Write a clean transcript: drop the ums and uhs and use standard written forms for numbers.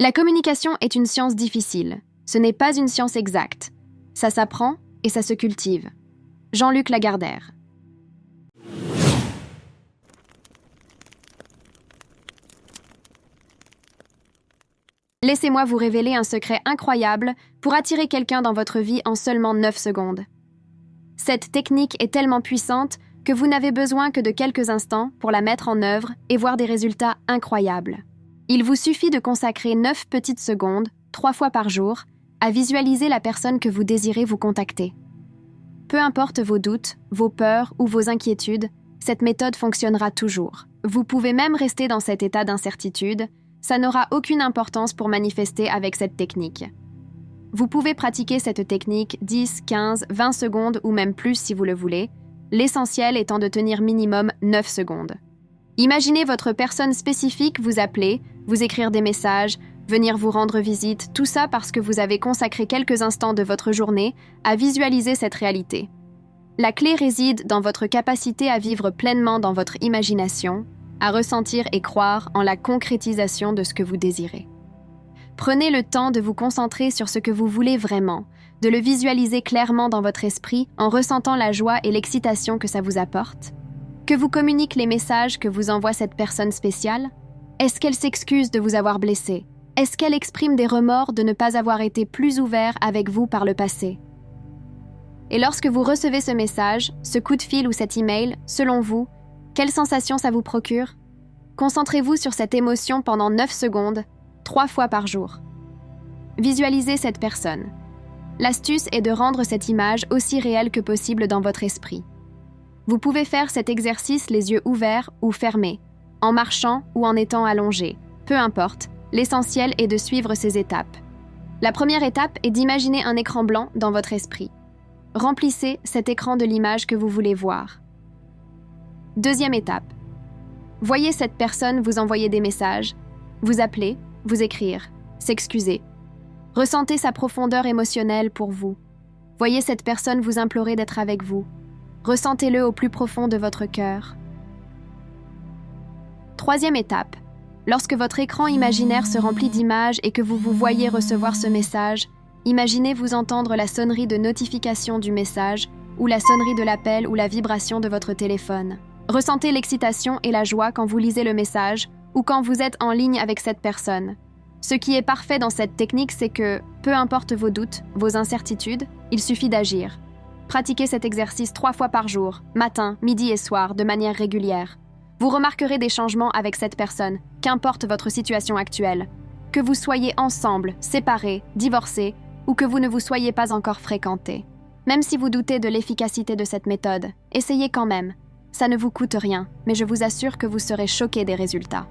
La communication est une science difficile. Ce n'est pas une science exacte. Ça s'apprend et ça se cultive. Jean-Luc Lagardère. Laissez-moi vous révéler un secret incroyable pour attirer quelqu'un dans votre vie en seulement 9 secondes. Cette technique est tellement puissante que vous n'avez besoin que de quelques instants pour la mettre en œuvre et voir des résultats incroyables. Il vous suffit de consacrer 9 petites secondes, 3 fois par jour, à visualiser la personne que vous désirez vous contacter. Peu importe vos doutes, vos peurs ou vos inquiétudes, cette méthode fonctionnera toujours. Vous pouvez même rester dans cet état d'incertitude, ça n'aura aucune importance pour manifester avec cette technique. Vous pouvez pratiquer cette technique 10, 15, 20 secondes ou même plus si vous le voulez, l'essentiel étant de tenir minimum 9 secondes. Imaginez votre personne spécifique vous appeler, vous écrire des messages, venir vous rendre visite, tout ça parce que vous avez consacré quelques instants de votre journée à visualiser cette réalité. La clé réside dans votre capacité à vivre pleinement dans votre imagination, à ressentir et croire en la concrétisation de ce que vous désirez. Prenez le temps de vous concentrer sur ce que vous voulez vraiment, de le visualiser clairement dans votre esprit en ressentant la joie et l'excitation que ça vous apporte. Que vous communique les messages que vous envoie cette personne spéciale? Est-ce qu'elle s'excuse de vous avoir blessé? Est-ce qu'elle exprime des remords de ne pas avoir été plus ouvert avec vous par le passé? Et lorsque vous recevez ce message, ce coup de fil ou cet email, selon vous, quelle sensation ça vous procure? Concentrez-vous sur cette émotion pendant 9 secondes, 3 fois par jour. Visualisez cette personne. L'astuce est de rendre cette image aussi réelle que possible dans votre esprit. Vous pouvez faire cet exercice les yeux ouverts ou fermés, en marchant ou en étant allongé. Peu importe, l'essentiel est de suivre ces étapes. La première étape est d'imaginer un écran blanc dans votre esprit. Remplissez cet écran de l'image que vous voulez voir. Deuxième étape. Voyez cette personne vous envoyer des messages, vous appeler, vous écrire, s'excuser. Ressentez sa profondeur émotionnelle pour vous. Voyez cette personne vous implorer d'être avec vous. Ressentez-le au plus profond de votre cœur. Troisième étape. Lorsque votre écran imaginaire se remplit d'images et que vous vous voyez recevoir ce message, imaginez vous entendre la sonnerie de notification du message ou la sonnerie de l'appel ou la vibration de votre téléphone. Ressentez l'excitation et la joie quand vous lisez le message ou quand vous êtes en ligne avec cette personne. Ce qui est parfait dans cette technique, c'est que, peu importe vos doutes, vos incertitudes, il suffit d'agir. Pratiquez cet exercice 3 fois par jour, matin, midi et soir, de manière régulière. Vous remarquerez des changements avec cette personne, qu'importe votre situation actuelle. Que vous soyez ensemble, séparés, divorcés, ou que vous ne vous soyez pas encore fréquentés. Même si vous doutez de l'efficacité de cette méthode, essayez quand même. Ça ne vous coûte rien, mais je vous assure que vous serez choqués des résultats.